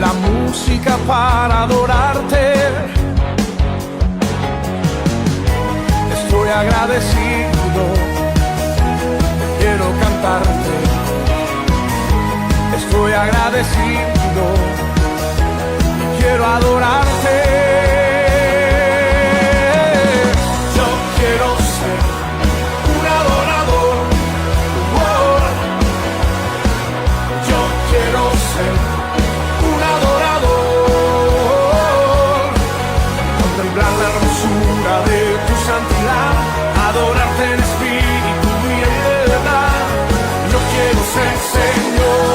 la música para adorarte. Estoy agradecido, quiero cantarte. Estoy agradecido, quiero adorarte. Yo quiero ser un adorador. Yo quiero ser un adorador. Contemplar la hermosura de tu santidad, adorarte en espíritu y en verdad. Yo quiero ser, Señor,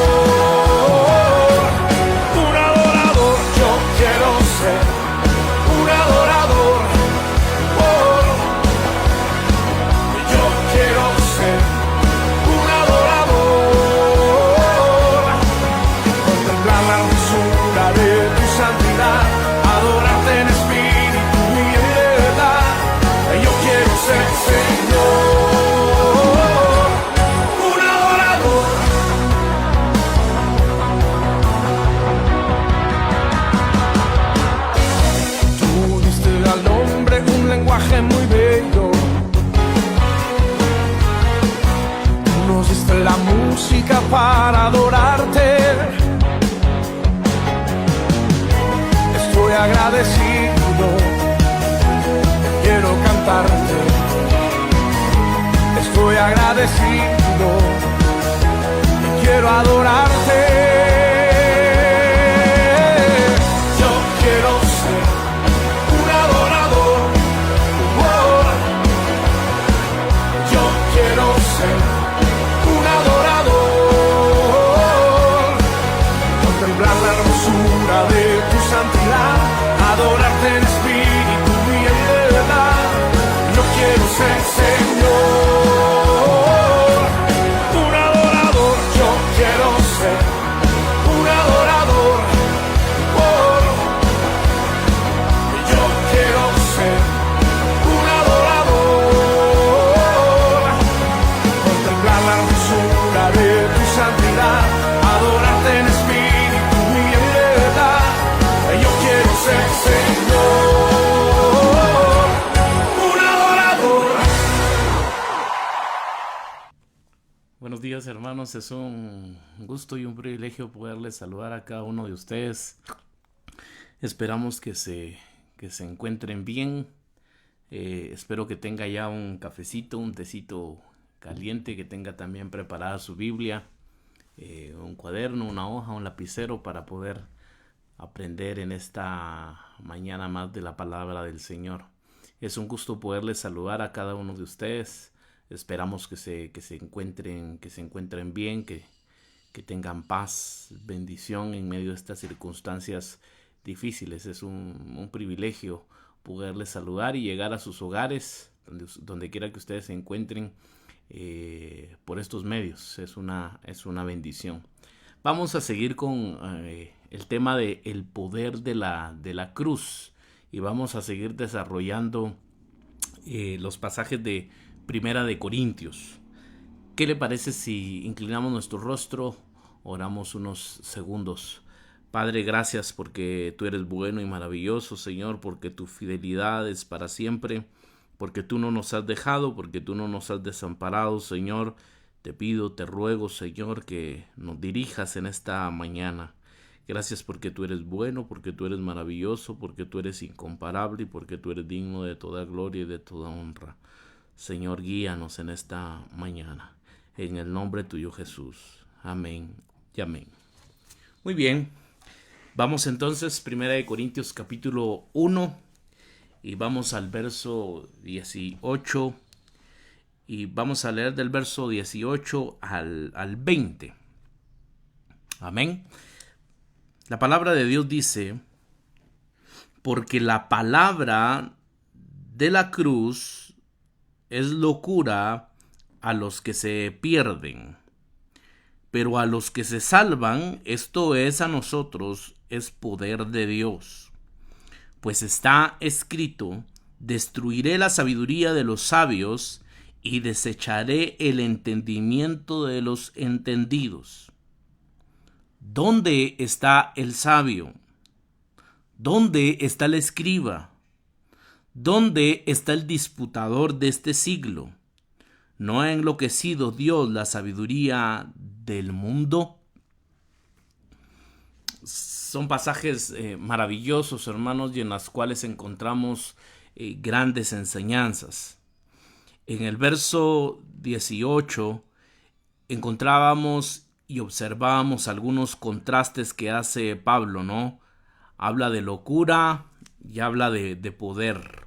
un adorador. Yo quiero ser un adorador. Yo quiero ser un adorador. Contemplar la hermosura de tu santidad, adorarte en espíritu y en verdad. Yo quiero ser, Señor, un adorador. Tú diste al hombre un lenguaje muy bello. Tú nos diste la música para adorarte. Estoy agradecido, quiero cantarte. Estoy agradecido, quiero adorarte. Yo quiero ser un adorador. Yo quiero ser un adorador. Contemplar la hermosura de tu santidad, adorarte en espíritu y en verdad. Yo quiero ser, Señor, un adorador. Yo quiero ser un adorador. Yo quiero ser un adorador. Contemplar la hermosura de tu santidad, adorarte en espíritu y en verdad. Yo quiero ser, Señor, un adorador. Buenos días, hermanos, es un gusto y un privilegio poderles saludar a cada uno de ustedes. Esperamos que se encuentren bien. Espero que tenga ya un cafecito, un tecito caliente, que tenga también preparada su Biblia, un cuaderno, una hoja, un lapicero para poder aprender en esta mañana más de la palabra del Señor. Es un gusto poderles saludar a cada uno de ustedes. Esperamos que se encuentren bien, que tengan paz, bendición en medio de estas circunstancias difíciles. Es un privilegio poderles saludar y llegar a sus hogares, donde quiera que ustedes se encuentren, por estos medios. Es una bendición. Vamos a seguir con el tema de el poder de la cruz, y vamos a seguir desarrollando los pasajes de Primera de Corintios. ¿Qué le parece si inclinamos nuestro rostro, oramos unos segundos? Padre, gracias porque tú eres bueno y maravilloso, Señor, porque tu fidelidad es para siempre, porque tú no nos has dejado, porque tú no nos has desamparado, Señor. Te pido, te ruego, Señor, que nos dirijas en esta mañana. Gracias porque tú eres bueno, porque tú eres maravilloso, porque tú eres incomparable y porque tú eres digno de toda gloria y de toda honra. Señor, guíanos en esta mañana. En el nombre tuyo, Jesús. Amén y amén. Muy bien. Vamos entonces, 1 Corintios capítulo 1, y vamos al verso 18, y vamos a leer del verso 18 al 20. Amén. La palabra de Dios dice: porque la palabra de la cruz es locura a los que se pierden, pero a los que se salvan, esto es a nosotros, es poder de Dios. Pues está escrito: destruiré la sabiduría de los sabios y desecharé el entendimiento de los entendidos. ¿Dónde está el sabio? ¿Dónde está el escriba? ¿Dónde está el disputador de este siglo? ¿No ha enloquecido Dios la sabiduría del mundo? Son pasajes maravillosos, hermanos, y en los cuales encontramos grandes enseñanzas. En el verso 18 encontrábamos y observábamos algunos contrastes que hace Pablo, ¿no? Habla de locura y habla de poder.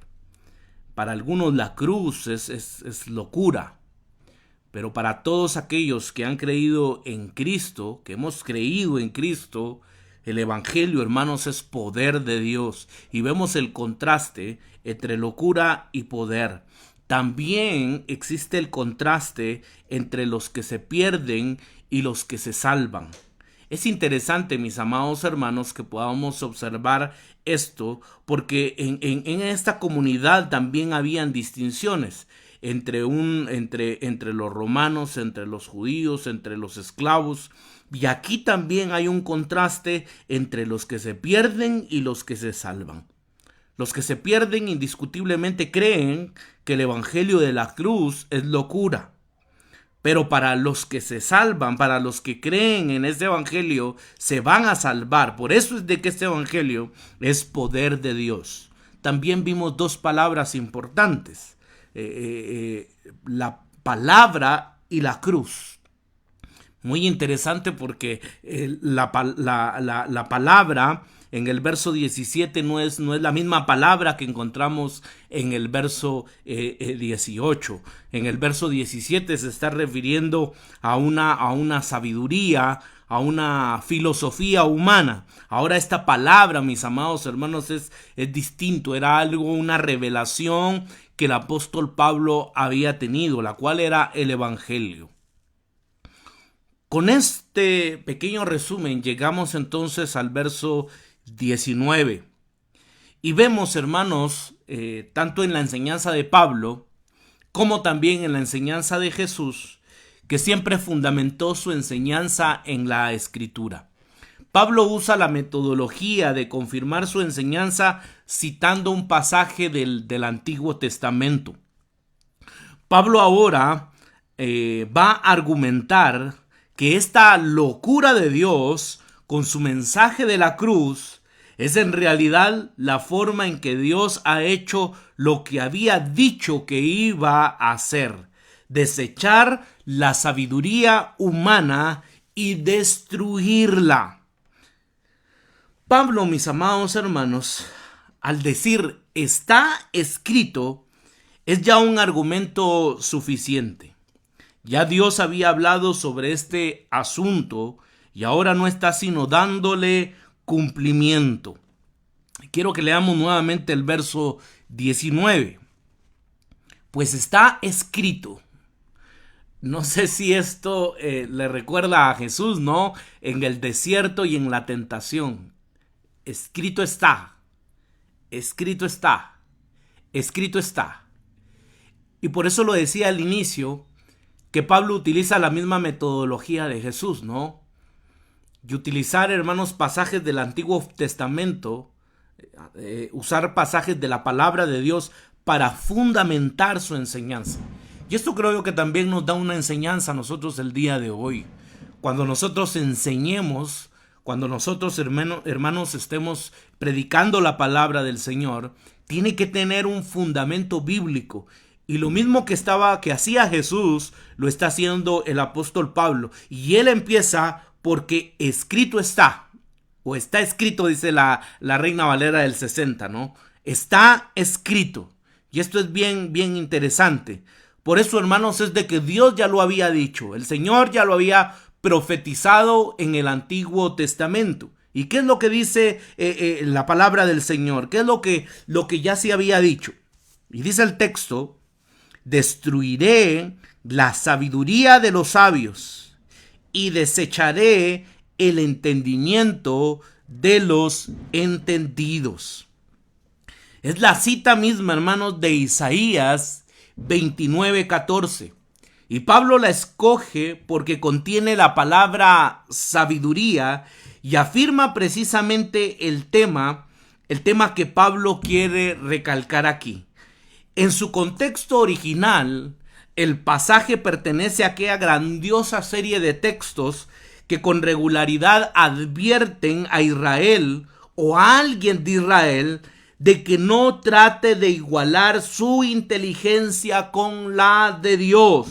Para algunos la cruz es locura, pero para todos aquellos que han creído en Cristo, que hemos creído en Cristo, el Evangelio, hermanos, es poder de Dios. Y vemos el contraste entre locura y poder. También existe el contraste entre los que se pierden y los que se salvan. Es interesante, mis amados hermanos, que podamos observar esto, porque en esta comunidad también habían distinciones entre los romanos, entre los judíos, entre los esclavos. Y aquí también hay un contraste entre los que se pierden y los que se salvan. Los que se pierden indiscutiblemente creen que el evangelio de la cruz es locura. Pero para los que se salvan, para los que creen en este evangelio, se van a salvar. Por eso es de que este evangelio es poder de Dios. También vimos dos palabras importantes. La palabra y la cruz. Muy interesante porque la palabra en el verso 17 no es la misma palabra que encontramos en el verso 18. En el verso 17 se está refiriendo a una sabiduría, a una filosofía humana. Ahora esta palabra, mis amados hermanos, es distinto. Era una revelación que el apóstol Pablo había tenido, la cual era el evangelio. Con este pequeño resumen llegamos entonces al verso 19 y vemos, hermanos, tanto en la enseñanza de Pablo como también en la enseñanza de Jesús, que siempre fundamentó su enseñanza en la Escritura. Pablo usa la metodología de confirmar su enseñanza citando un pasaje del Antiguo Testamento. Pablo ahora va a argumentar que esta locura de Dios con su mensaje de la cruz es en realidad la forma en que Dios ha hecho lo que había dicho que iba a hacer: desechar la sabiduría humana y destruirla. Pablo, mis amados hermanos, al decir está escrito, es ya un argumento suficiente. Ya Dios había hablado sobre este asunto y ahora no está sino dándole cumplimiento. Quiero que leamos nuevamente el verso 19. Pues está escrito. No sé si esto le recuerda a Jesús, ¿no? En el desierto y en la tentación. Escrito está. Escrito está. Escrito está. Y por eso lo decía al inicio, que Pablo utiliza la misma metodología de Jesús, ¿no? Y utilizar, hermanos, pasajes del Antiguo Testamento, usar pasajes de la palabra de Dios para fundamentar su enseñanza. Y esto creo yo que también nos da una enseñanza a nosotros el día de hoy. Cuando nosotros enseñemos, cuando nosotros, hermanos, estemos predicando la palabra del Señor, tiene que tener un fundamento bíblico. Y lo mismo que hacía Jesús, lo está haciendo el apóstol Pablo. Y él empieza porque escrito está, o está escrito, dice la Reina Valera del 60, ¿no? Está escrito. Y esto es bien, bien interesante. Por eso, hermanos, es de que Dios ya lo había dicho. El Señor ya lo había profetizado en el Antiguo Testamento. ¿Y qué es lo que dice la palabra del Señor? ¿Qué es lo que ya se había dicho? Y dice el texto: destruiré la sabiduría de los sabios y desecharé el entendimiento de los entendidos. Es la cita misma, hermanos, de Isaías 29:14. Y Pablo la escoge porque contiene la palabra sabiduría y afirma precisamente el tema que Pablo quiere recalcar aquí. En su contexto original, el pasaje pertenece a aquella grandiosa serie de textos que con regularidad advierten a Israel o a alguien de Israel de que no trate de igualar su inteligencia con la de Dios.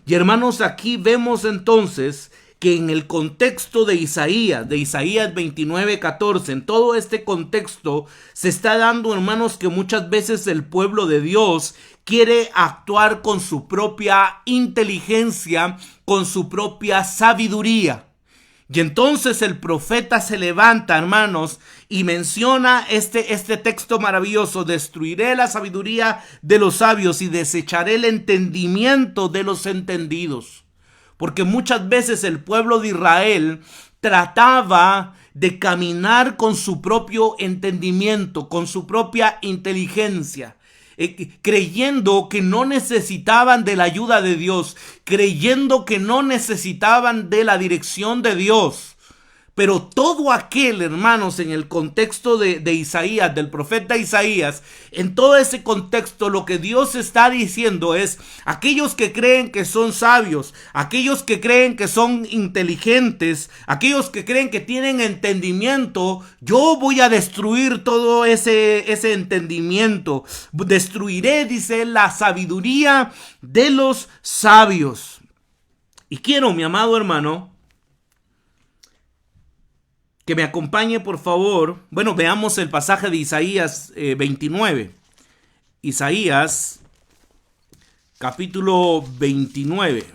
Y hermanos, aquí vemos entonces que en el contexto de Isaías 29:14, en todo este contexto se está dando, hermanos, que muchas veces el pueblo de Dios quiere actuar con su propia inteligencia, con su propia sabiduría. Y entonces el profeta se levanta, hermanos, y menciona este texto maravilloso: destruiré la sabiduría de los sabios y desecharé el entendimiento de los entendidos. Porque muchas veces el pueblo de Israel trataba de caminar con su propio entendimiento, con su propia inteligencia, creyendo que no necesitaban de la ayuda de Dios, creyendo que no necesitaban de la dirección de Dios. Pero todo aquel, hermanos, en el contexto de Isaías, del profeta Isaías, en todo ese contexto, lo que Dios está diciendo es: aquellos que creen que son sabios, aquellos que creen que son inteligentes, aquellos que creen que tienen entendimiento, yo voy a destruir todo ese entendimiento. Destruiré, dice, la sabiduría de los sabios. Y quiero, mi amado hermano, que me acompañe, por favor. Bueno, veamos el pasaje de Isaías 29. Isaías, capítulo 29.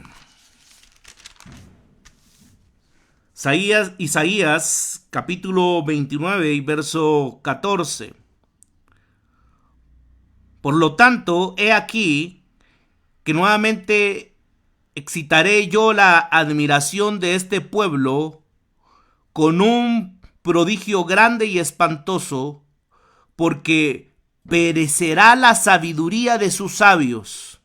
Isaías, capítulo 29 y verso 14. Por lo tanto, he aquí que nuevamente excitaré yo la admiración de este pueblo con un prodigio grande y espantoso, porque perecerá la sabiduría de sus sabios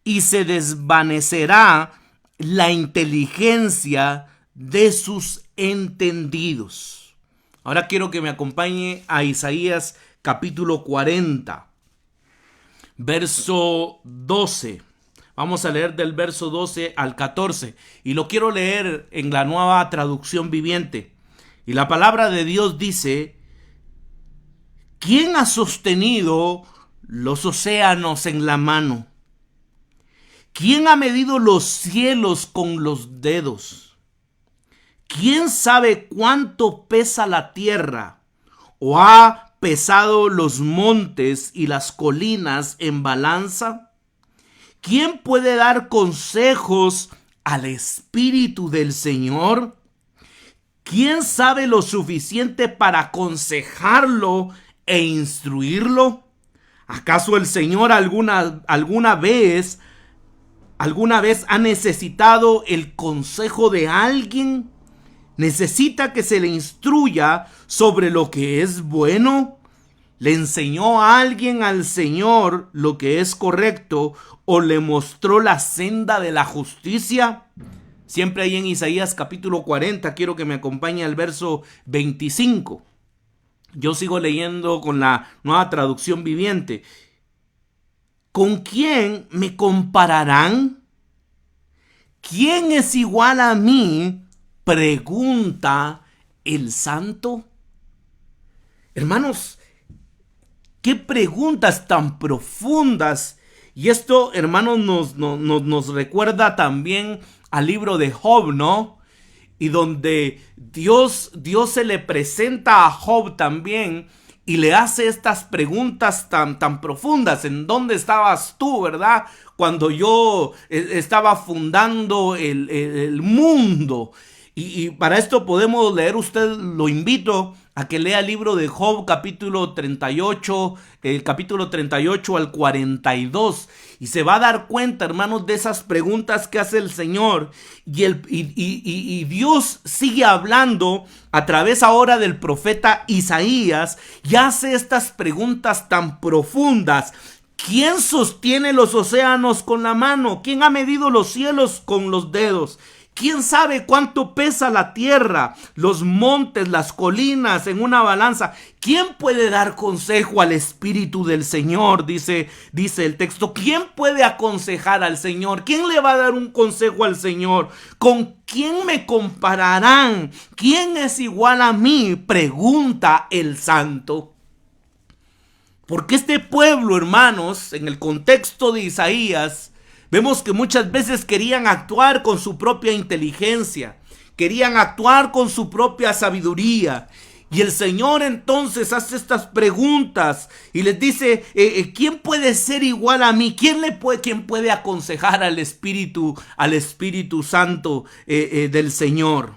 y se desvanecerá la inteligencia de sus entendidos. Ahora quiero que me acompañe a Isaías capítulo 40, verso 12. Vamos a leer del verso 12 al 14 y lo quiero leer en la Nueva Traducción Viviente. Y la palabra de Dios dice: ¿quién ha sostenido los océanos en la mano? ¿Quién ha medido los cielos con los dedos? ¿Quién sabe cuánto pesa la tierra? ¿O ha pesado los montes y las colinas en balanza? ¿Quién puede dar consejos al Espíritu del Señor? ¿Quién sabe lo suficiente para aconsejarlo e instruirlo? ¿Acaso el Señor alguna vez ha necesitado el consejo de alguien? ¿Necesita que se le instruya sobre lo que es bueno? ¿Le enseñó a alguien al Señor lo que es correcto o le mostró la senda de la justicia? Siempre ahí en Isaías capítulo 40, quiero que me acompañe al verso 25. Yo sigo leyendo con la Nueva Traducción Viviente. ¿Con quién me compararán? ¿Quién es igual a mí?, pregunta el Santo. Hermanos, qué preguntas tan profundas. Y esto, hermanos, nos recuerda también al libro de Job, ¿no? Y donde Dios se le presenta a Job también y le hace estas preguntas tan profundas. ¿En dónde estabas tú, verdad? Cuando yo estaba fundando el mundo. Y para esto podemos leer, usted lo invito a que lea el libro de Job capítulo 38, capítulo 38 al 42, y se va a dar cuenta, hermanos, de esas preguntas que hace el Señor, y Dios sigue hablando a través ahora del profeta Isaías, y hace estas preguntas tan profundas. ¿Quién sostiene los océanos con la mano? ¿Quién ha medido los cielos con los dedos? ¿Quién sabe cuánto pesa la tierra, los montes, las colinas en una balanza? ¿Quién puede dar consejo al Espíritu del Señor? Dice el texto. ¿Quién puede aconsejar al Señor? ¿Quién le va a dar un consejo al Señor? ¿Con quién me compararán? ¿Quién es igual a mí? Pregunta el Santo. Porque este pueblo, hermanos, en el contexto de Isaías, vemos que muchas veces querían actuar con su propia inteligencia, querían actuar con su propia sabiduría. Y el Señor entonces hace estas preguntas y les dice, ¿quién puede ser igual a mí? ¿Quién puede aconsejar al Espíritu Santo del Señor?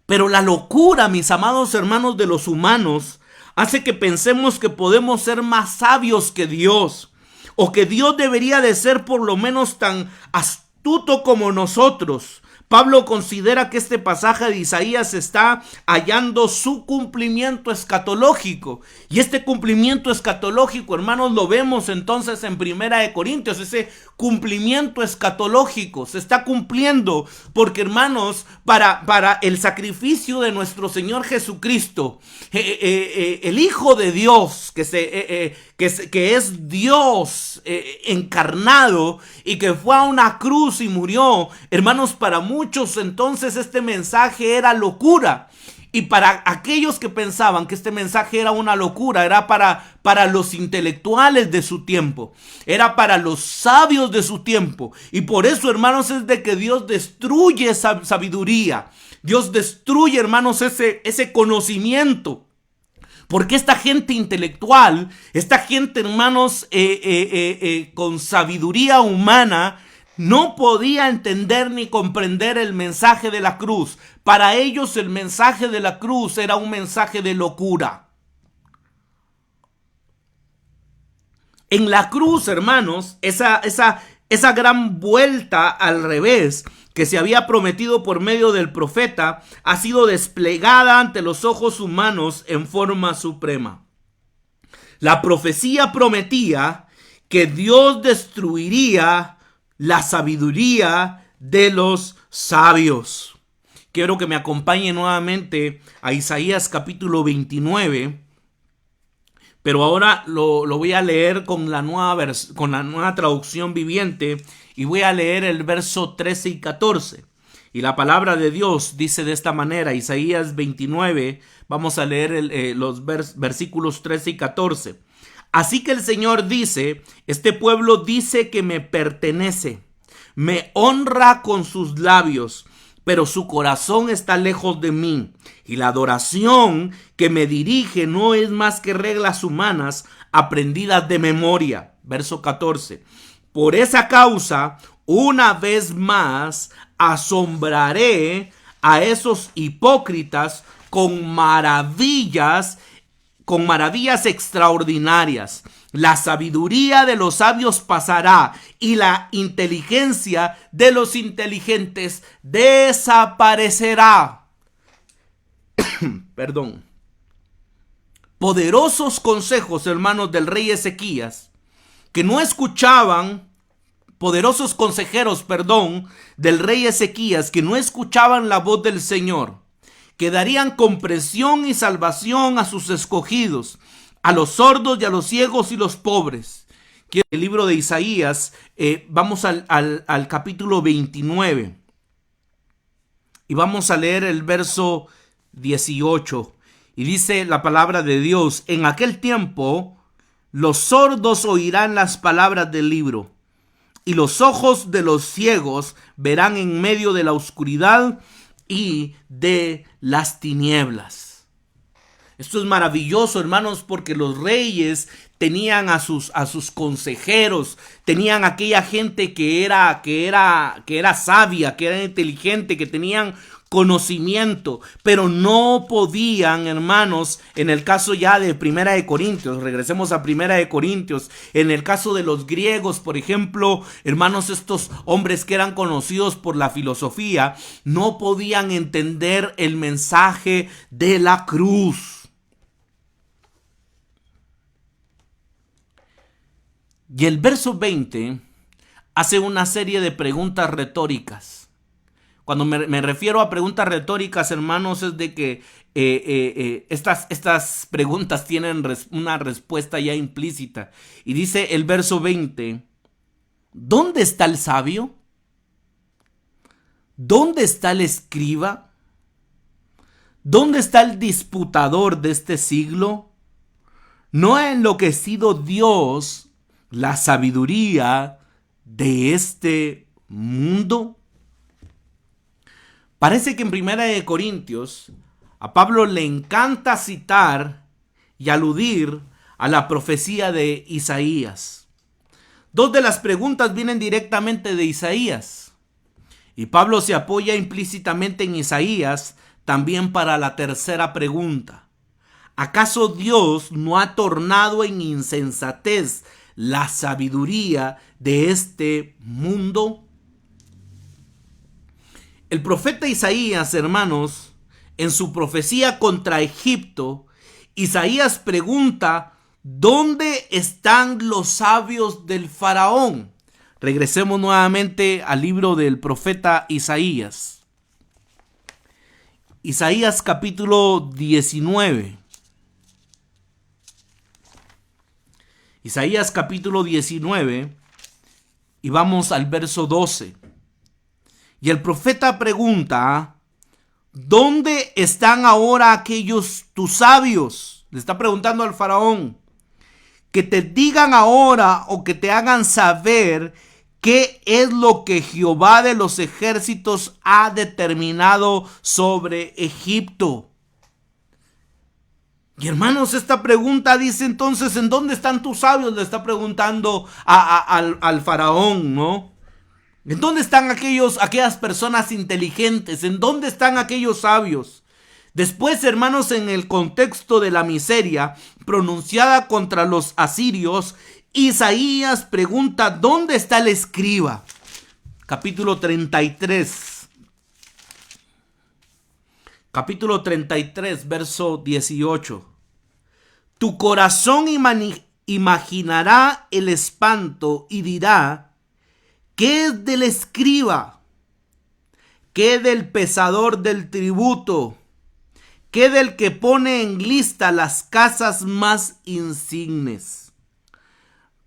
Pero la locura, mis amados hermanos, de los humanos hace que pensemos que podemos ser más sabios que Dios, o que Dios debería de ser por lo menos tan astuto como nosotros. Pablo considera que este pasaje de Isaías está hallando su cumplimiento escatológico. Y este cumplimiento escatológico, hermanos, lo vemos entonces en Primera de Corintios. Ese cumplimiento escatológico se está cumpliendo porque, hermanos, para el sacrificio de nuestro Señor Jesucristo, el Hijo de Dios, que es Dios encarnado y que fue a una cruz y murió, hermanos, para muchos entonces este mensaje era locura. Y para aquellos que pensaban que este mensaje era una locura, era para los intelectuales de su tiempo, era para los sabios de su tiempo. Y por eso, hermanos, es de que Dios destruye esa sabiduría. Dios destruye, hermanos, ese conocimiento. Porque esta gente intelectual, esta gente, hermanos, con sabiduría humana, no podía entender ni comprender el mensaje de la cruz. Para ellos el mensaje de la cruz era un mensaje de locura. En la cruz, hermanos, esa gran vuelta al revés que se había prometido por medio del profeta ha sido desplegada ante los ojos humanos en forma suprema. La profecía prometía que Dios destruiría la sabiduría de los sabios. Quiero que me acompañe nuevamente a Isaías capítulo 29, pero ahora lo voy a leer con la nueva traducción viviente, y voy a leer el verso 13 y 14. Y la palabra de Dios dice de esta manera, Isaías 29, vamos a leer los versículos 13 y 14. Así que el Señor dice, este pueblo dice que me pertenece, me honra con sus labios, pero su corazón está lejos de mí, y la adoración que me dirige no es más que reglas humanas aprendidas de memoria. Verso 14. Por esa causa, una vez más, asombraré a esos hipócritas con maravillas extraordinarias. La sabiduría de los sabios pasará y la inteligencia de los inteligentes desaparecerá. Perdón. Poderosos consejos, hermanos, del rey Ezequías, que no escuchaban, poderosos consejeros, del rey Ezequías, que no escuchaban la voz del Señor, que darían comprensión y salvación a sus escogidos, a los sordos y a los ciegos y los pobres. El libro de Isaías, vamos al capítulo 29 y vamos a leer el verso 18. Y dice la palabra de Dios: en aquel tiempo los sordos oirán las palabras del libro, y los ojos de los ciegos verán en medio de la oscuridad y de las tinieblas. Esto es maravilloso, hermanos, porque los reyes tenían a sus consejeros, tenían aquella gente que era sabia, que era inteligente, que tenían conocimiento, pero no podían, hermanos, en el caso ya de Primera de Corintios, regresemos a Primera de Corintios, en el caso de los griegos, por ejemplo, hermanos, estos hombres que eran conocidos por la filosofía, no podían entender el mensaje de la cruz. Y el verso 20 hace una serie de preguntas retóricas. Cuando me refiero a preguntas retóricas, hermanos, es de que estas preguntas tienen una respuesta ya implícita. Y dice el verso 20, ¿dónde está el sabio? ¿Dónde está el escriba? ¿Dónde está el disputador de este siglo? ¿No ha enloquecido Dios la sabiduría de este mundo? Parece que en 1 Corintios a Pablo le encanta citar y aludir a la profecía de Isaías. Dos de las preguntas vienen directamente de Isaías. Y Pablo se apoya implícitamente en Isaías también para la tercera pregunta. ¿Acaso Dios no ha tornado en insensatez la sabiduría de este mundo? El profeta Isaías, hermanos, en su profecía contra Egipto, Isaías pregunta, ¿dónde están los sabios del faraón? Regresemos nuevamente al libro del profeta Isaías. Isaías capítulo 19. Isaías capítulo 19 y vamos al verso 12. Y el profeta pregunta, ¿dónde están ahora aquellos tus sabios? Le está preguntando al faraón. Que te digan ahora o que te hagan saber qué es lo que Jehová de los ejércitos ha determinado sobre Egipto. Y hermanos, esta pregunta dice entonces, ¿en dónde están tus sabios? Le está preguntando al faraón, ¿no? ¿En dónde están aquellas personas inteligentes? ¿En dónde están aquellos sabios? Después, hermanos, en el contexto de la miseria pronunciada contra los asirios, Isaías pregunta, ¿dónde está el escriba? Capítulo 33. Capítulo 33, verso 18. Tu corazón imaginará el espanto y dirá, ¿qué es del escriba? ¿Qué del pesador del tributo? ¿Qué del que pone en lista las casas más insignes?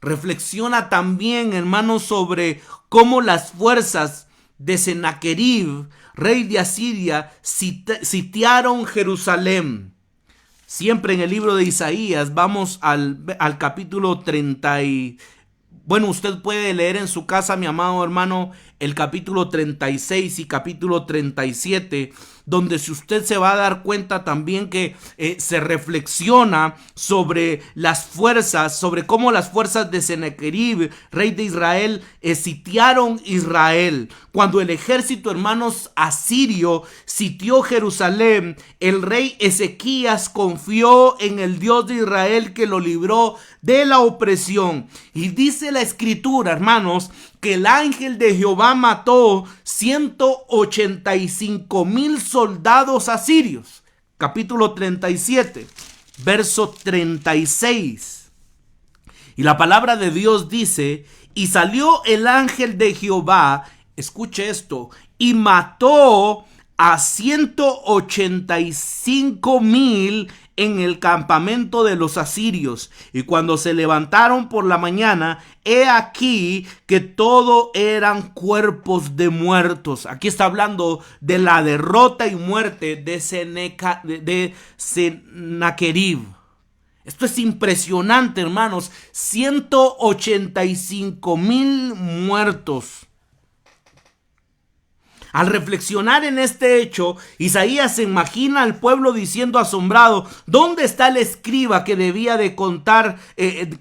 Reflexiona también, hermanos, sobre cómo las fuerzas de Sennacherib, rey de Asiria, sitiaron Jerusalén. Siempre en el libro de Isaías, vamos al capítulo 30. Bueno, usted puede leer en su casa, mi amado hermano, el capítulo 36 y capítulo 37, donde si usted se va a dar cuenta también que se reflexiona sobre las fuerzas, sobre cómo las fuerzas de Sennacherib, rey de Israel, sitiaron Israel. Cuando el ejército, hermanos, asirio sitió Jerusalén, el rey Ezequías confió en el Dios de Israel que lo libró de la opresión. Y dice la escritura, hermanos, que el ángel de Jehová mató 185,000 soldados asirios. Capítulo 37, verso 36. Y la palabra de Dios dice, y salió el ángel de Jehová, escuche esto, y mató a 185,000 en el campamento de los asirios. Y cuando se levantaron por la mañana, he aquí que todo eran cuerpos de muertos. Aquí está hablando de la derrota y muerte de Sennacherib. Esto es impresionante, hermanos. 185,000 muertos. Al reflexionar en este hecho, Isaías se imagina al pueblo diciendo asombrado, ¿dónde está el escriba que debía de contar el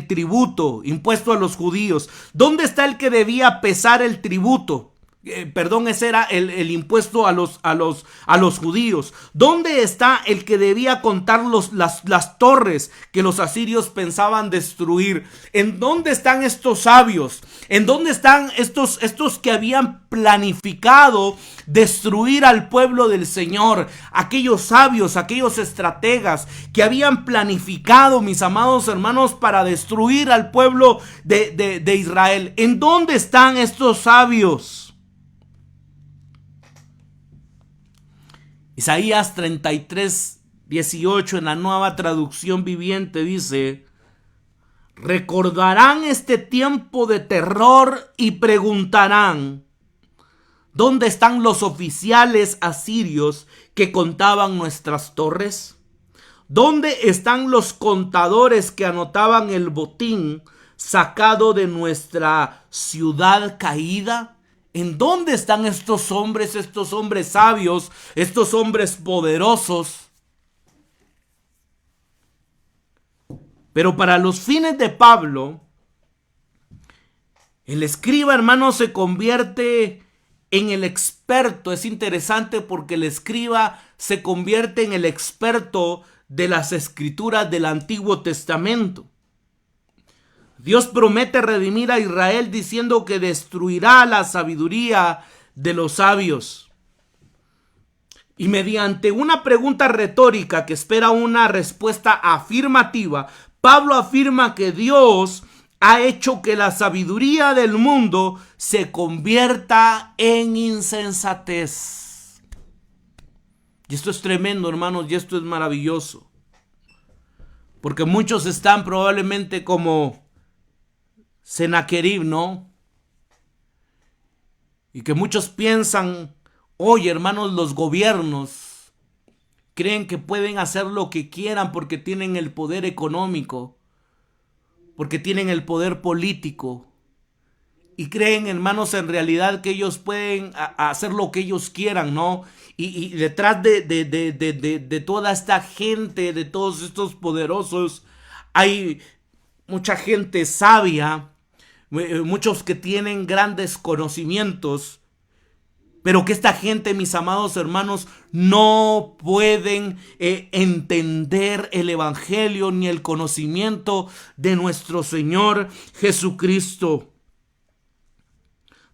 tributo impuesto a los judíos? ¿Dónde está el que debía pesar el tributo? ese era el impuesto a los judíos. ¿Dónde está el que debía contar las torres que los asirios pensaban destruir? ¿En dónde están estos sabios? ¿En dónde están estos que habían planificado destruir al pueblo del Señor? Aquellos sabios, aquellos estrategas que habían planificado, mis amados hermanos, para destruir al pueblo de Israel. ¿En dónde están estos sabios? Isaías 33:18 en la Nueva Traducción Viviente dice: recordarán este tiempo de terror y preguntarán: ¿dónde están los oficiales asirios que contaban nuestras torres? ¿Dónde están los contadores que anotaban el botín sacado de nuestra ciudad caída? ¿En dónde están estos hombres sabios, estos hombres poderosos? Pero para los fines de Pablo, el escriba, hermano, se convierte en el experto. Es interesante porque el escriba se convierte en el experto de las escrituras del Antiguo Testamento. Dios promete redimir a Israel diciendo que destruirá la sabiduría de los sabios. Y mediante una pregunta retórica que espera una respuesta afirmativa, Pablo afirma que Dios ha hecho que la sabiduría del mundo se convierta en insensatez. Y esto es tremendo, hermanos, y esto es maravilloso. Porque muchos están probablemente como Sennacherib, ¿no? Y que muchos piensan, oye, hermanos, los gobiernos creen que pueden hacer lo que quieran porque tienen el poder económico, porque tienen el poder político. Y creen, hermanos, en realidad que ellos pueden hacer lo que ellos quieran, ¿no? Y detrás de toda esta gente, de todos estos poderosos, hay mucha gente sabia, muchos que tienen grandes conocimientos, pero que esta gente, mis amados hermanos, no pueden entender el evangelio ni el conocimiento de nuestro Señor Jesucristo.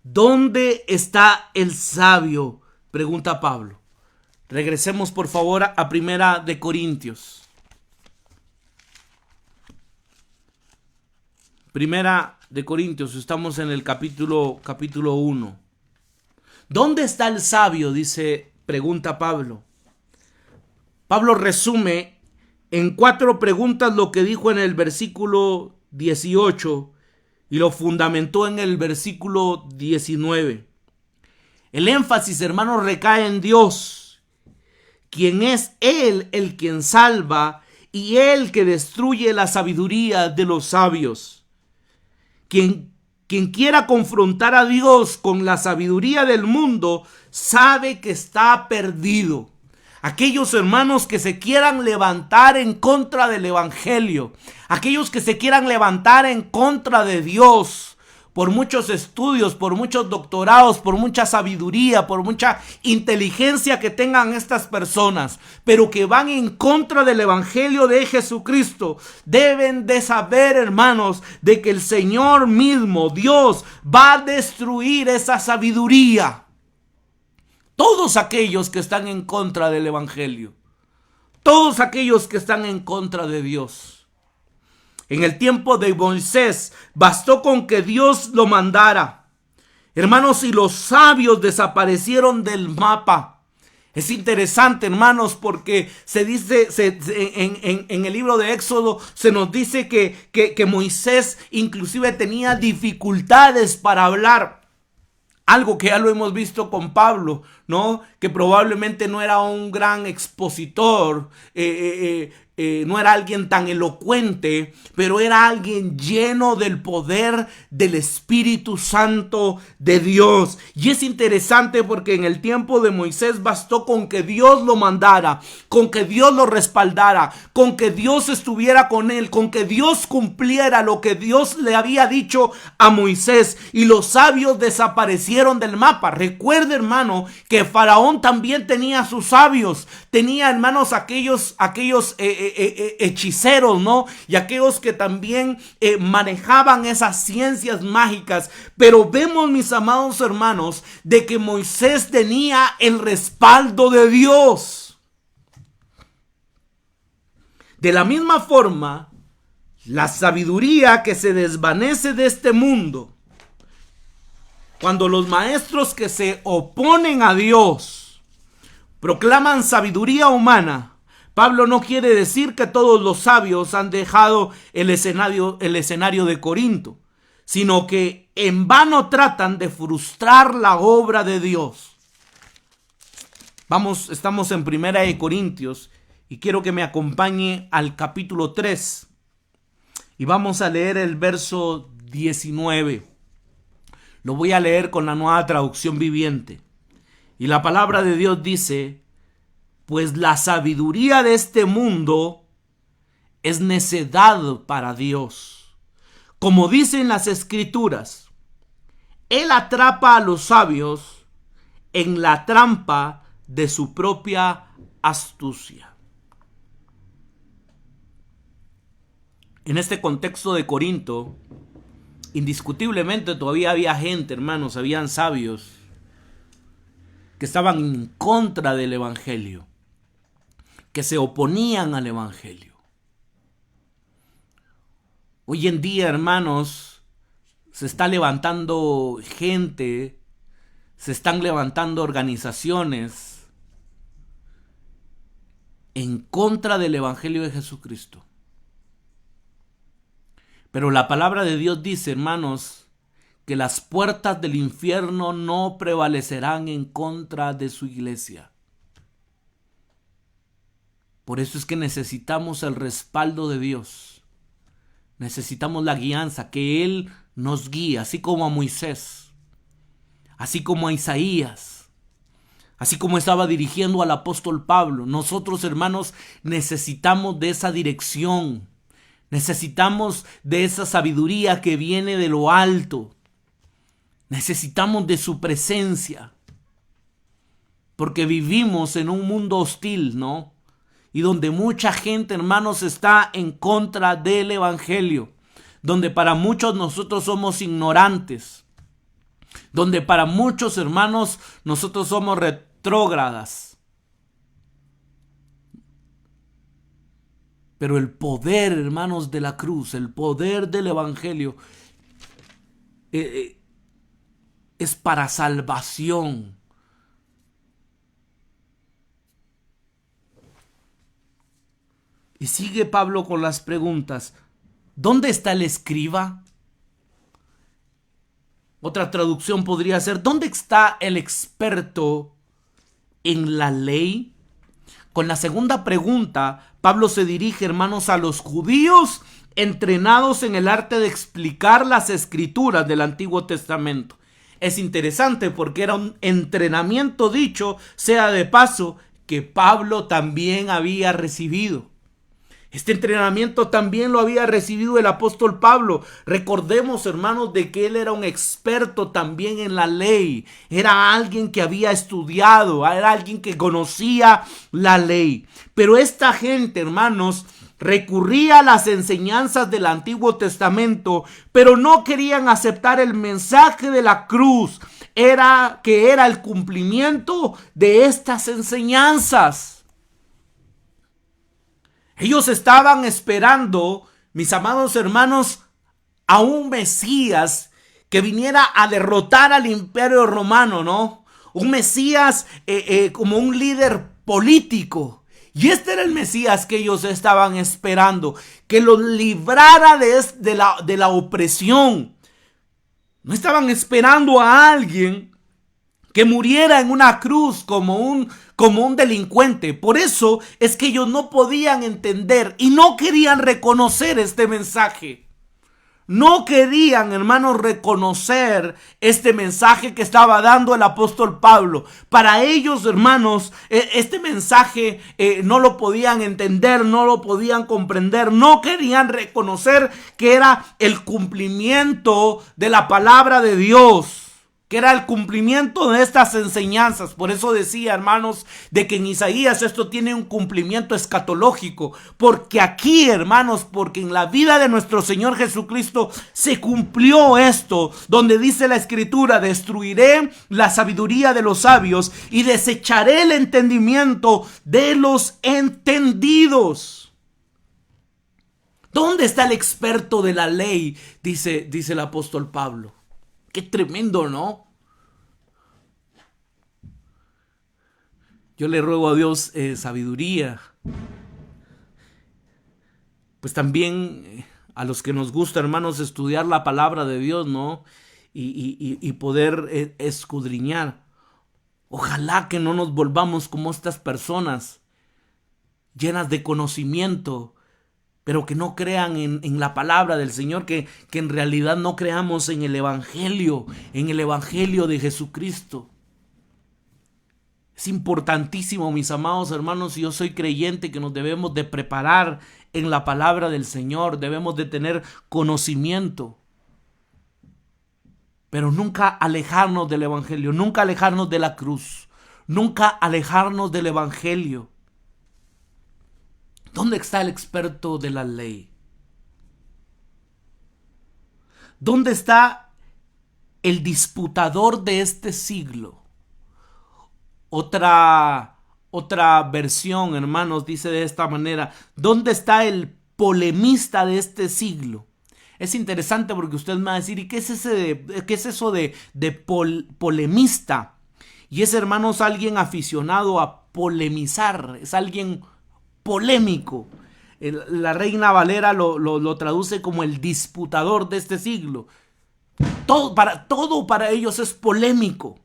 ¿Dónde está el sabio?, pregunta Pablo. Regresemos por favor a Primera de Corintios. Primera de Corintios, estamos en el capítulo 1. ¿Dónde está el sabio?, pregunta Pablo. Pablo resume en 4 preguntas lo que dijo en el versículo 18 y lo fundamentó en el versículo 19. El énfasis, hermanos, recae en Dios, quien es Él el quien salva y Él que destruye la sabiduría de los sabios. Quien quiera confrontar a Dios con la sabiduría del mundo sabe que está perdido. Aquellos hermanos que se quieran levantar en contra del evangelio, aquellos que se quieran levantar en contra de Dios, por muchos estudios, por muchos doctorados, por mucha sabiduría, por mucha inteligencia que tengan estas personas, pero que van en contra del evangelio de Jesucristo, deben de saber, hermanos, de que el Señor mismo, Dios, va a destruir esa sabiduría. Todos aquellos que están en contra del evangelio, todos aquellos que están en contra de Dios. En el tiempo de Moisés bastó con que Dios lo mandara. Hermanos, y los sabios desaparecieron del mapa. Es interesante, hermanos, porque se dice en el libro de Éxodo, se nos dice que Moisés inclusive tenía dificultades para hablar. Algo que ya lo hemos visto con Pablo, ¿no? Que probablemente no era un gran expositor, no era alguien tan elocuente, pero era alguien lleno del poder del Espíritu Santo de Dios. Y es interesante porque en el tiempo de Moisés bastó con que Dios lo mandara, con que Dios lo respaldara, con que Dios estuviera con él, con que Dios cumpliera lo que Dios le había dicho a Moisés, y los sabios desaparecieron del mapa. Recuerde, hermano, que Faraón también tenía sus sabios, tenía, hermanos, aquellos hechiceros, ¿no? Y aquellos que también manejaban esas ciencias mágicas. Pero vemos, mis amados hermanos, de que Moisés tenía el respaldo de Dios. De la misma forma, la sabiduría que se desvanece de este mundo, cuando los maestros que se oponen a Dios proclaman sabiduría humana, Pablo no quiere decir que todos los sabios han dejado el escenario de Corinto, sino que en vano tratan de frustrar la obra de Dios. Estamos en 1 de Corintios y quiero que me acompañe al capítulo 3 y vamos a leer el verso 19. Lo voy a leer con la Nueva Traducción Viviente. Y la palabra de Dios dice: pues la sabiduría de este mundo es necedad para Dios. Como dicen las Escrituras, Él atrapa a los sabios en la trampa de su propia astucia. En este contexto de Corinto, indiscutiblemente todavía había gente, hermanos, habían sabios que estaban en contra del evangelio, que se oponían al evangelio. Hoy en día, hermanos, se está levantando gente, se están levantando organizaciones en contra del evangelio de Jesucristo. Pero la palabra de Dios dice, hermanos, que las puertas del infierno no prevalecerán en contra de su iglesia. Por eso es que necesitamos el respaldo de Dios. Necesitamos la guianza, que Él nos guíe, así como a Moisés, así como a Isaías, así como estaba dirigiendo al apóstol Pablo. Nosotros, hermanos, necesitamos de esa dirección. Necesitamos de esa sabiduría que viene de lo alto. Necesitamos de su presencia. Porque vivimos en un mundo hostil, ¿no? Y donde mucha gente, hermanos, está en contra del evangelio. Donde para muchos nosotros somos ignorantes. Donde para muchos, hermanos, nosotros somos retrógradas. Pero el poder, hermanos, de la cruz, el poder del evangelio es para salvación. Y sigue Pablo con las preguntas. ¿Dónde está el escriba? Otra traducción podría ser: ¿dónde está el experto en la ley? Con la segunda pregunta, Pablo se dirige, hermanos, a los judíos entrenados en el arte de explicar las escrituras del Antiguo Testamento. Es interesante porque era un entrenamiento, dicho sea de paso, que Pablo también había recibido. Este entrenamiento también lo había recibido el apóstol Pablo. Recordemos, hermanos, de que él era un experto también en la ley. Era alguien que había estudiado, era alguien que conocía la ley. Pero esta gente, hermanos, recurría a las enseñanzas del Antiguo Testamento, pero no querían aceptar el mensaje de la cruz. Era el cumplimiento de estas enseñanzas. Ellos estaban esperando, mis amados hermanos, a un Mesías que viniera a derrotar al imperio romano, ¿no? Un Mesías como un líder político. Y este era el Mesías que ellos estaban esperando, que los librara de la opresión. No estaban esperando a alguien que muriera en una cruz como un delincuente. Por eso es que ellos no podían entender y no querían reconocer este mensaje. No querían, hermanos, reconocer este mensaje que estaba dando el apóstol Pablo. Para ellos, hermanos, este mensaje no lo podían entender, no lo podían comprender. No querían reconocer que era el cumplimiento de la palabra de Dios, que era el cumplimiento de estas enseñanzas. Por eso decía, hermanos, de que en Isaías esto tiene un cumplimiento escatológico, porque aquí, hermanos, porque en la vida de nuestro Señor Jesucristo se cumplió esto, donde dice la Escritura: destruiré la sabiduría de los sabios y desecharé el entendimiento de los entendidos. ¿Dónde está el experto de la ley? Dice el apóstol Pablo. Qué tremendo, ¿no? Yo le ruego a Dios sabiduría. Pues también a los que nos gusta, hermanos, estudiar la palabra de Dios, ¿no? Y poder escudriñar. Ojalá que no nos volvamos como estas personas, llenas de conocimiento, pero que no crean en la palabra del Señor, que en realidad no creamos en el Evangelio de Jesucristo. Es importantísimo, mis amados hermanos, y yo soy creyente, que nos debemos de preparar en la palabra del Señor, debemos de tener conocimiento, pero nunca alejarnos del Evangelio, nunca alejarnos de la cruz, nunca alejarnos del Evangelio. ¿Dónde está el experto de la ley? ¿Dónde está el disputador de este siglo? Otra versión, hermanos, dice de esta manera: ¿dónde está el polemista de este siglo? Es interesante porque usted me va a decir: ¿y qué es eso de polemista? Y es, hermanos, alguien aficionado a polemizar, es alguien polémico. La Reina Valera lo traduce como el disputador de este siglo. Todo para ellos es polémico.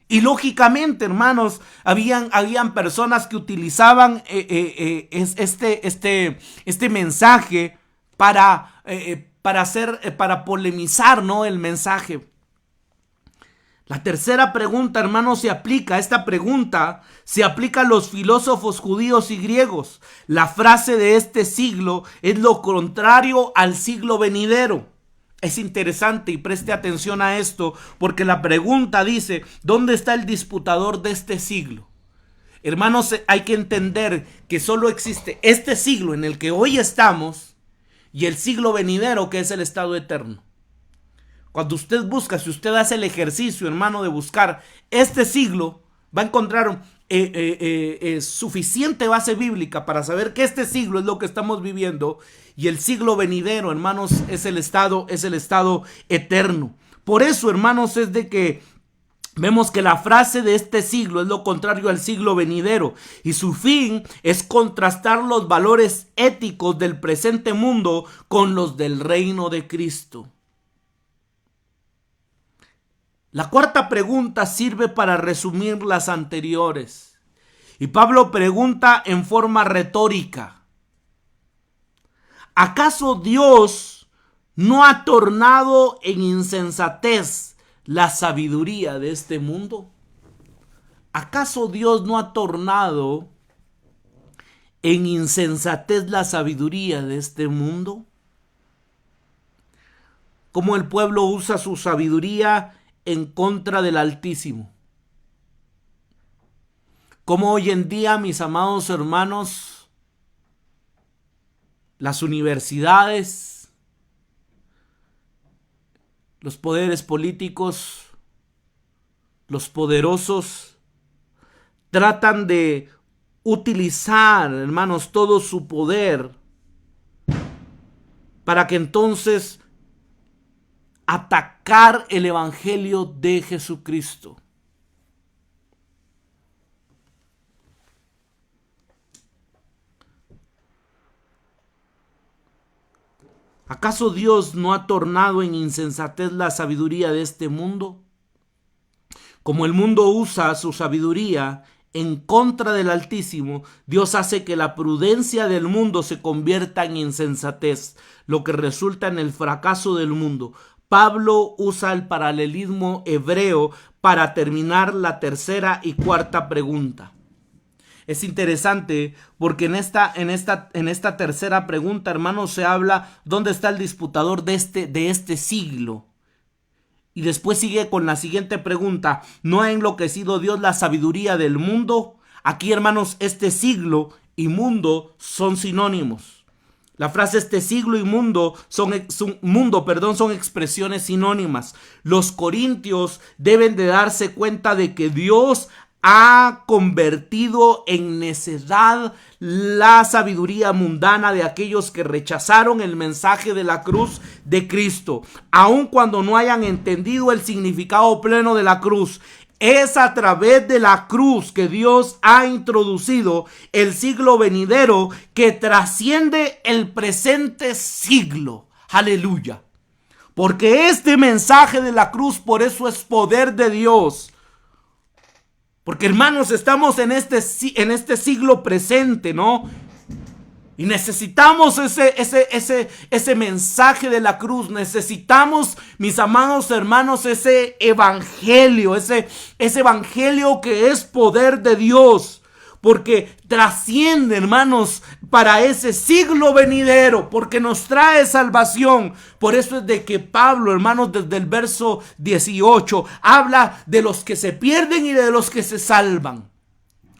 Y lógicamente, hermanos, habían personas que utilizaban este mensaje para polemizar, ¿no? El mensaje. La tercera pregunta, hermanos, esta pregunta se aplica a los filósofos judíos y griegos. La frase de este siglo es lo contrario al siglo venidero. Es interesante y preste atención a esto, porque la pregunta dice: ¿dónde está el disputador de este siglo? Hermanos, hay que entender que solo existe este siglo en el que hoy estamos y el siglo venidero, que es el estado eterno. Cuando usted busca, si usted hace el ejercicio, hermano, de buscar este siglo, va a encontrar suficiente base bíblica para saber que este siglo es lo que estamos viviendo, y el siglo venidero, hermanos, es el estado eterno. Por eso, hermanos, es de que vemos que la frase de este siglo es lo contrario al siglo venidero, y su fin es contrastar los valores éticos del presente mundo con los del reino de Cristo. La cuarta pregunta sirve para resumir las anteriores. Y Pablo pregunta en forma retórica: ¿acaso Dios no ha tornado en insensatez la sabiduría de este mundo? ¿Acaso Dios no ha tornado en insensatez la sabiduría de este mundo? ¿Cómo el pueblo usa su sabiduría en contra del Altísimo? Como hoy en día, mis amados hermanos, las universidades, los poderes políticos, los poderosos, tratan de utilizar, hermanos, todo su poder para que entonces atacar el evangelio de Jesucristo. ¿Acaso Dios no ha tornado en insensatez la sabiduría de este mundo? Como el mundo usa su sabiduría en contra del Altísimo, Dios hace que la prudencia del mundo se convierta en insensatez, lo que resulta en el fracaso del mundo. Pablo usa el paralelismo hebreo para terminar la tercera y cuarta pregunta. Es interesante porque en esta tercera pregunta, hermanos, se habla dónde está el disputador de este siglo. Y después sigue con la siguiente pregunta: ¿no ha enloquecido Dios la sabiduría del mundo? Aquí, hermanos, este siglo y mundo son sinónimos. La frase este siglo y mundo son expresiones sinónimas. Los corintios deben de darse cuenta de que Dios ha convertido en necedad la sabiduría mundana de aquellos que rechazaron el mensaje de la cruz de Cristo, aun cuando no hayan entendido el significado pleno de la cruz. Es a través de la cruz que Dios ha introducido el siglo venidero que trasciende el presente siglo. Aleluya. Porque este mensaje de la cruz, por eso es poder de Dios. Porque, hermanos, estamos en este siglo presente, ¿no? Y necesitamos ese mensaje de la cruz. Necesitamos, mis amados hermanos, ese evangelio, ese evangelio que es poder de Dios. Porque trasciende, hermanos, para ese siglo venidero, porque nos trae salvación. Por eso es de que Pablo, hermanos, desde el verso 18, habla de los que se pierden y de los que se salvan.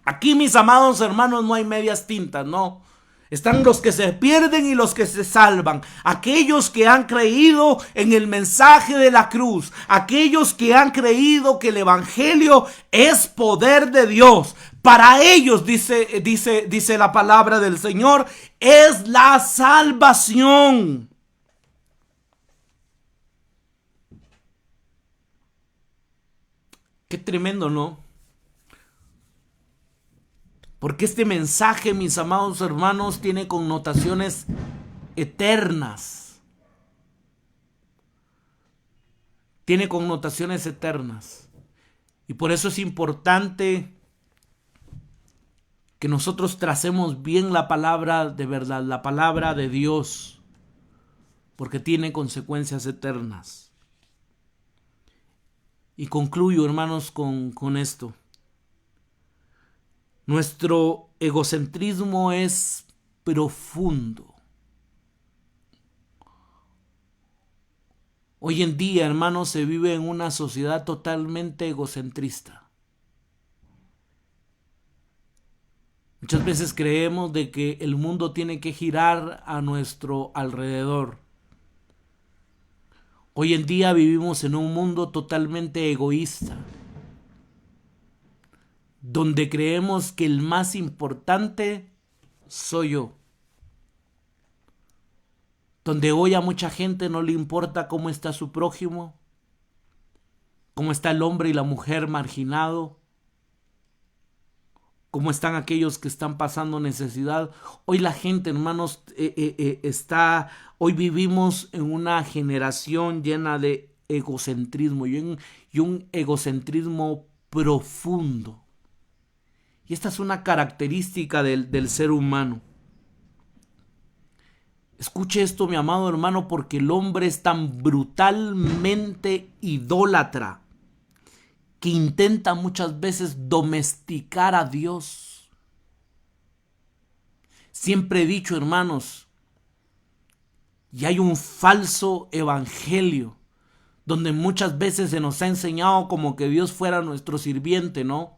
Aquí, mis amados hermanos, no hay medias tintas, no. Están los que se pierden y los que se salvan. Aquellos que han creído en el mensaje de la cruz. Aquellos que han creído que el evangelio es poder de Dios. Para ellos, dice la palabra del Señor, es la salvación. Qué tremendo, ¿no? Porque este mensaje, mis amados hermanos, tiene connotaciones eternas. Tiene connotaciones eternas. Y por eso es importante que nosotros tracemos bien la palabra de verdad, la palabra de Dios, porque tiene consecuencias eternas. Y concluyo, hermanos, con esto. Nuestro egocentrismo es profundo. Hoy en día, hermanos, se vive en una sociedad totalmente egocentrista. Muchas veces creemos de que el mundo tiene que girar a nuestro alrededor. Hoy en día vivimos en un mundo totalmente egoísta, donde creemos que el más importante soy yo. Donde hoy a mucha gente no le importa cómo está su prójimo, cómo está el hombre y la mujer marginado, cómo están aquellos que están pasando necesidad. Hoy la gente, hermanos, hoy vivimos en una generación llena de egocentrismo y un egocentrismo profundo. Y esta es una característica del ser humano. Escuche esto, mi amado hermano, porque el hombre es tan brutalmente idólatra que intenta muchas veces domesticar a Dios. Siempre he dicho, hermanos, y hay un falso evangelio donde muchas veces se nos ha enseñado como que Dios fuera nuestro sirviente, ¿no?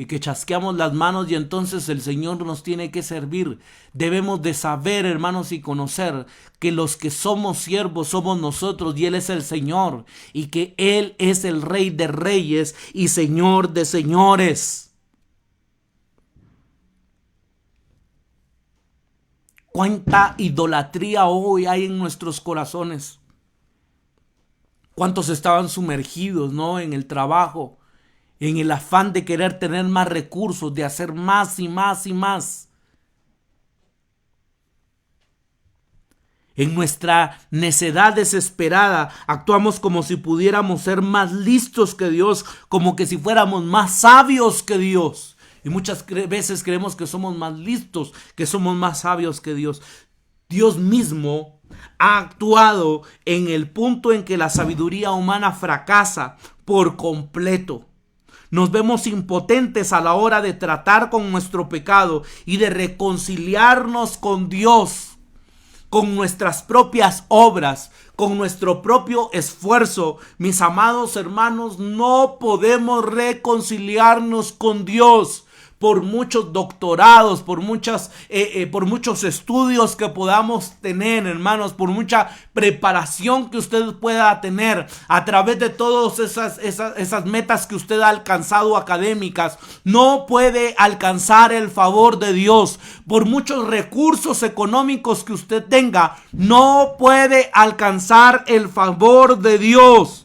Y que chasqueamos las manos y entonces el Señor nos tiene que servir. Debemos de saber, hermanos, y conocer que los que somos siervos somos nosotros y Él es el Señor. Y que Él es el Rey de Reyes y Señor de Señores. ¿Cuánta idolatría hoy hay en nuestros corazones? ¿Cuántos estaban sumergidos, ¿no?, en el trabajo? En el afán de querer tener más recursos, de hacer más y más y más. En nuestra necedad desesperada actuamos como si pudiéramos ser más listos que Dios, como que si fuéramos más sabios que Dios. Y muchas veces creemos que somos más listos, que somos más sabios que Dios. Dios mismo ha actuado en el punto en que la sabiduría humana fracasa por completo. Nos vemos impotentes a la hora de tratar con nuestro pecado y de reconciliarnos con Dios, con nuestras propias obras, con nuestro propio esfuerzo. Mis amados hermanos, no podemos reconciliarnos con Dios por muchos doctorados, por muchos estudios que podamos tener, hermanos, por mucha preparación que usted pueda tener, a través de todas esas metas que usted ha alcanzado académicas. No puede alcanzar el favor de Dios. Por muchos recursos económicos que usted tenga, no puede alcanzar el favor de Dios.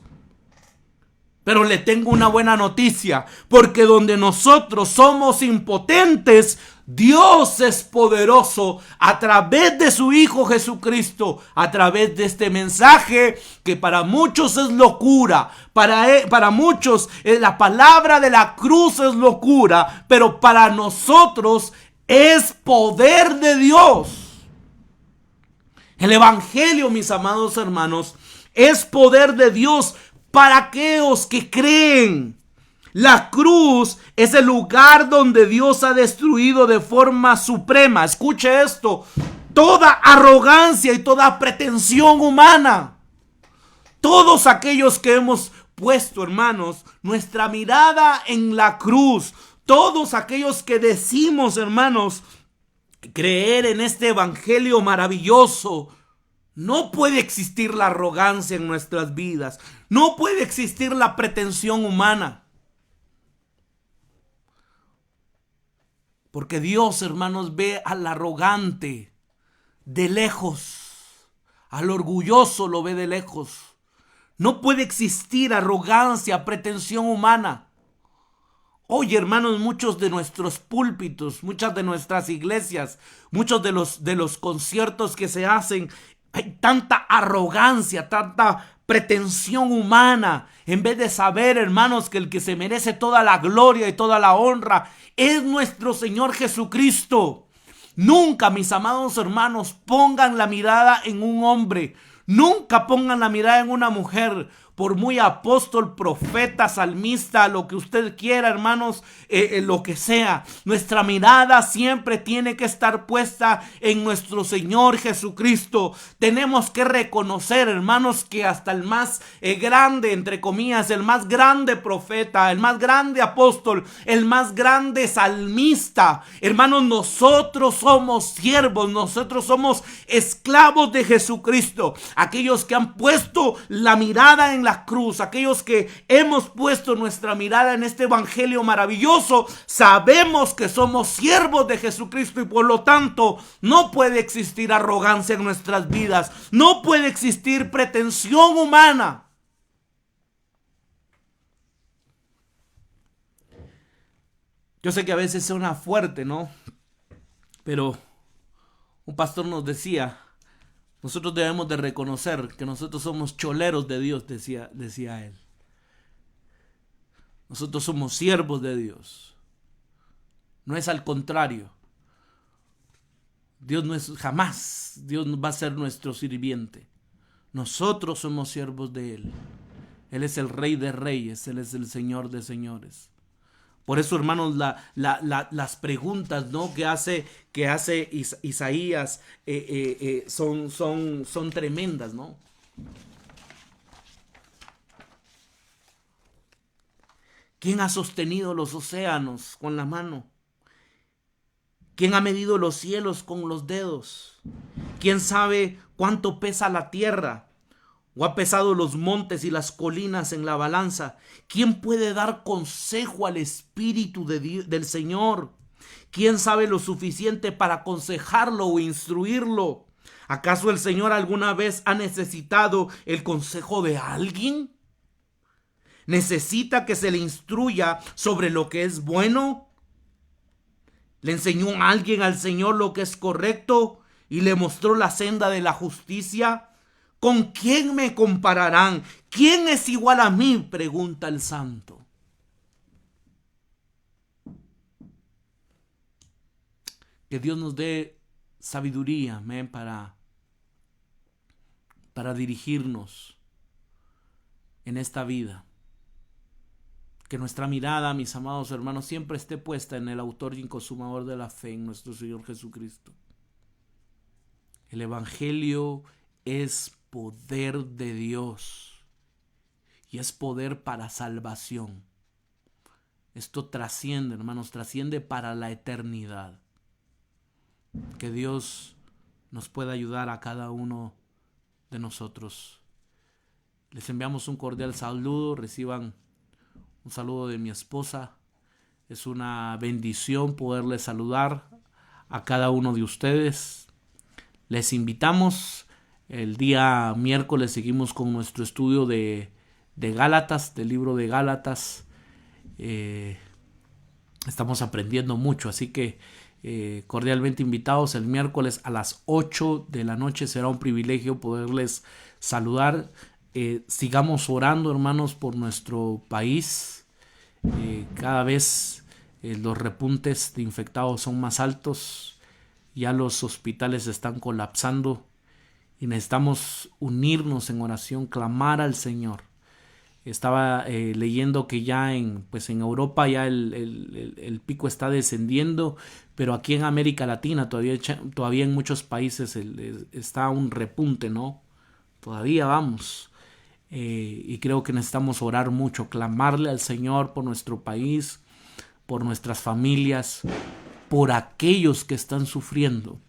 Pero le tengo una buena noticia, porque donde nosotros somos impotentes, Dios es poderoso a través de su Hijo Jesucristo, a través de este mensaje que para muchos es locura, para muchos la palabra de la cruz es locura, pero para nosotros es poder de Dios. El Evangelio, mis amados hermanos, es poder de Dios para aquellos que creen. La cruz es el lugar donde Dios ha destruido de forma suprema, escuche esto, toda arrogancia y toda pretensión humana. Todos aquellos que hemos puesto, hermanos, nuestra mirada en la cruz, todos aquellos que decimos, hermanos, creer en este evangelio maravilloso, no puede existir la arrogancia en nuestras vidas. No puede existir la pretensión humana. Porque Dios, hermanos, ve al arrogante de lejos. Al orgulloso lo ve de lejos. No puede existir arrogancia, pretensión humana. Hoy, hermanos, muchos de nuestros púlpitos, muchas de nuestras iglesias, muchos de los conciertos que se hacen, hay tanta arrogancia, tanta pretensión humana, en vez de saber, hermanos, que el que se merece toda la gloria y toda la honra es nuestro Señor Jesucristo. Nunca, mis amados hermanos, pongan la mirada en un hombre, nunca pongan la mirada en una mujer. Por muy apóstol, profeta, salmista, lo que usted quiera, hermanos, lo que sea, nuestra mirada siempre tiene que estar puesta en nuestro Señor Jesucristo. Tenemos que reconocer, hermanos, que hasta el más grande, entre comillas, el más grande profeta, el más grande apóstol, el más grande salmista, hermanos, nosotros somos siervos, nosotros somos esclavos de Jesucristo. Aquellos que han puesto la mirada en la cruz, aquellos que hemos puesto nuestra mirada en este evangelio maravilloso, sabemos que somos siervos de Jesucristo y por lo tanto no puede existir arrogancia en nuestras vidas, no puede existir pretensión humana. Yo sé que a veces suena fuerte, ¿no? Pero un pastor nos decía, nosotros debemos de reconocer que nosotros somos choleros de Dios, decía él. Nosotros somos siervos de Dios. No es al contrario. Dios no es jamás, Dios va a ser nuestro sirviente. Nosotros somos siervos de Él. Él es el Rey de Reyes, Él es el Señor de Señores. Por eso, hermanos, las preguntas, ¿no?, que hace Isaías son tremendas, ¿no? ¿Quién ha sostenido los océanos con la mano? ¿Quién ha medido los cielos con los dedos? ¿Quién sabe cuánto pesa la tierra? ¿O ha pesado los montes y las colinas en la balanza? ¿Quién puede dar consejo al Espíritu del Señor? ¿Quién sabe lo suficiente para aconsejarlo o instruirlo? ¿Acaso el Señor alguna vez ha necesitado el consejo de alguien? ¿Necesita que se le instruya sobre lo que es bueno? ¿Le enseñó alguien al Señor lo que es correcto? y le mostró la senda de la justicia. ¿Con quién me compararán? ¿Quién es igual a mí?, pregunta el santo. Que Dios nos dé sabiduría, amén, para dirigirnos en esta vida. Que nuestra mirada, mis amados hermanos, siempre esté puesta en el autor y consumador de la fe, en nuestro Señor Jesucristo. El Evangelio es poder de Dios y es poder para salvación. Esto trasciende, hermanos, trasciende para la eternidad. Que Dios nos pueda ayudar a cada uno de nosotros. Les enviamos un cordial saludo, reciban un saludo de mi esposa. Es una bendición poderles saludar a cada uno de ustedes. Les invitamos, el día miércoles seguimos con nuestro estudio de Gálatas, del libro de Gálatas. Estamos aprendiendo mucho, así que cordialmente invitados. El miércoles a las 8 de la noche será un privilegio poderles saludar. Sigamos orando, hermanos, por nuestro país. Cada vez los repuntes de infectados son más altos. Ya los hospitales están colapsando y necesitamos unirnos en oración, clamar al Señor. Estaba leyendo que ya en Europa ya el pico está descendiendo, pero aquí en América Latina todavía en muchos países está un repunte, ¿no? Todavía vamos. Y creo que necesitamos orar mucho, clamarle al Señor por nuestro país, por nuestras familias, por aquellos que están sufriendo.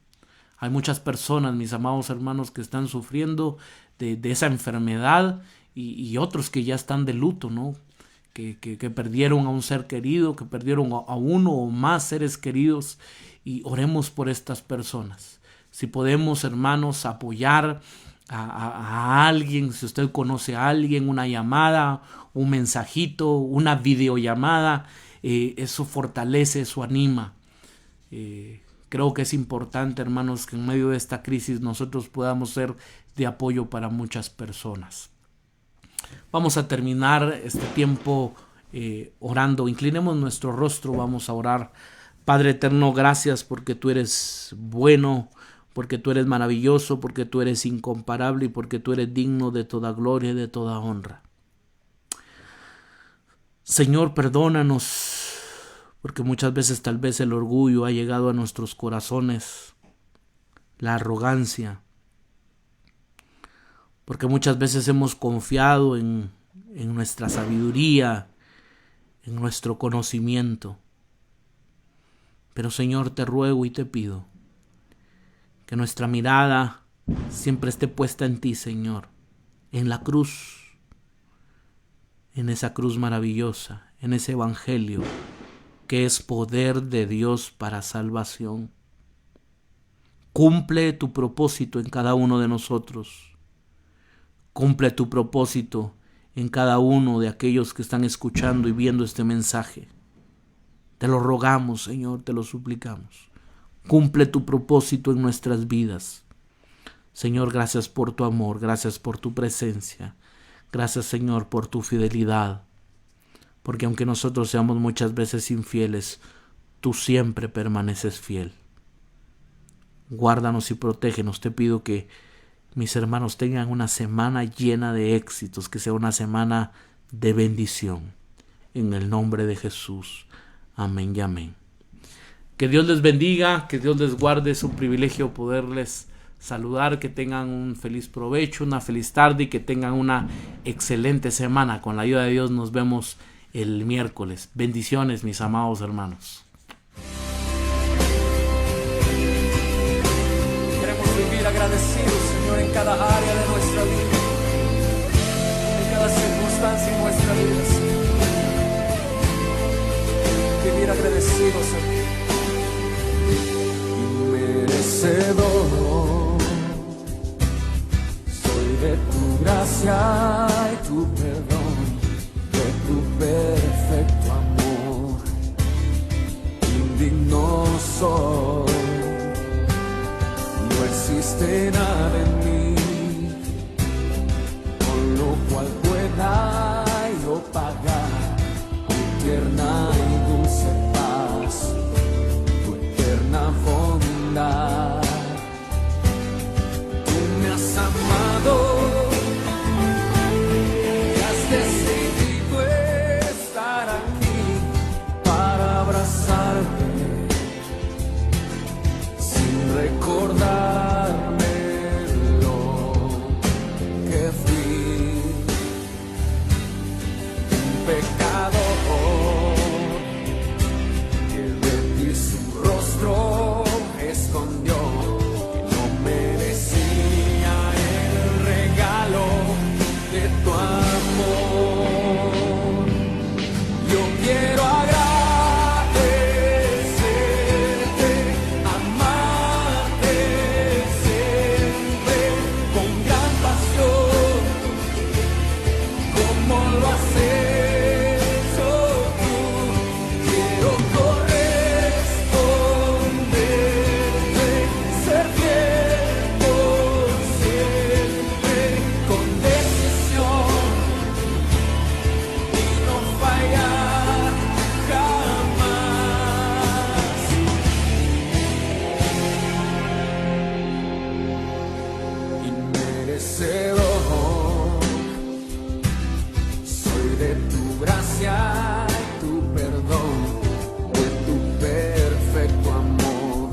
Hay muchas personas, mis amados hermanos, que están sufriendo de esa enfermedad y otros que ya están de luto, ¿no? Que perdieron a un ser querido, que perdieron a uno o más seres queridos, y oremos por estas personas. Si podemos, hermanos, apoyar a alguien, si usted conoce a alguien, una llamada, un mensajito, una videollamada, eso fortalece, eso anima. Creo que es importante, hermanos, que en medio de esta crisis nosotros podamos ser de apoyo para muchas personas. Vamos a terminar este tiempo orando. Inclinemos nuestro rostro, vamos a orar. Padre eterno, gracias porque tú eres bueno, porque tú eres maravilloso, porque tú eres incomparable y porque tú eres digno de toda gloria y de toda honra. Señor, perdónanos, porque muchas veces tal vez el orgullo ha llegado a nuestros corazones, la arrogancia, porque muchas veces hemos confiado en nuestra sabiduría, en nuestro conocimiento. Pero Señor, te ruego y te pido que nuestra mirada siempre esté puesta en ti, Señor, en la cruz, en esa cruz maravillosa, en ese evangelio que es poder de Dios para salvación. Cumple tu propósito en cada uno de nosotros. Cumple tu propósito en cada uno de aquellos que están escuchando y viendo este mensaje. Te lo rogamos, Señor, te lo suplicamos. Cumple tu propósito en nuestras vidas. Señor, gracias por tu amor, gracias por tu presencia. Gracias, Señor, por tu fidelidad. Porque aunque nosotros seamos muchas veces infieles, tú siempre permaneces fiel. Guárdanos y protégenos. Te pido que mis hermanos tengan una semana llena de éxitos, que sea una semana de bendición. En el nombre de Jesús. Amén y amén. Que Dios les bendiga, que Dios les guarde. Es un privilegio poderles saludar. Que tengan un feliz provecho, una feliz tarde y que tengan una excelente semana. Con la ayuda de Dios nos vemos el miércoles. Bendiciones, mis amados hermanos. Queremos vivir agradecidos, Señor, en cada área de nuestra vida, en cada circunstancia en nuestra vida, Señor. Vivir agradecidos, Señor. Inmerecedor soy de tu gracia y tu perdón, de tu perfecto amor. Indigno soy, no existe nada en mí con lo cual pueda yo pagar tu tierna y dulce paz, tu eterna bondad. Tú me has amado y has decidido estar aquí para abrazarme sin recordarme lo que fui, un pecador que de ti su rostro escondió, que no merecía el regalo de tu amor. Yo quiero agradecerte, amarte siempre con gran pasión, como lo has hecho tú. Quiero corresponderte, ser fiel por siempre, con decisión y no fallar jamás. Inmerecedor soy de tu gracia y tu perdón, de tu perfecto amor.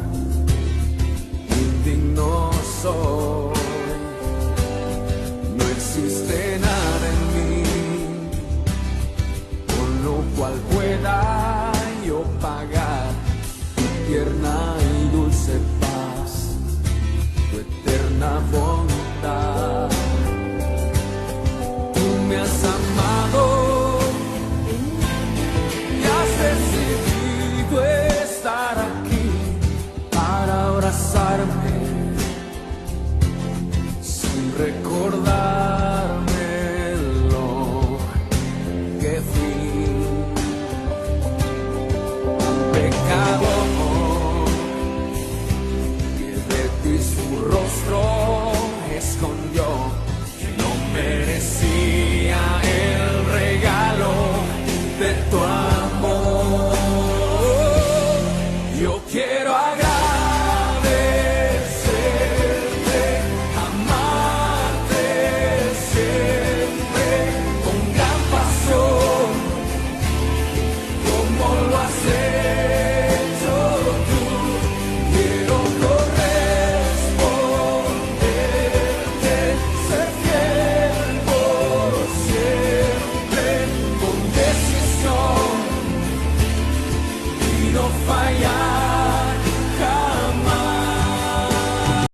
Indigno soy, no existe nada en mí con lo cual pueda yo pagar tu tierna y dulce paz, tu eterna bondad. Tú me has amado y has decidido estar aquí para abrazarme sin recordarme lo que fui, un pecador que de ti su rostro escondió, que no merecía el regalo de tu amor. Yo quiero agradecerte, amarte siempre con gran pasión, como lo has hecho tú. Quiero corresponderte, ser fiel por siempre, con decisión y no fallar.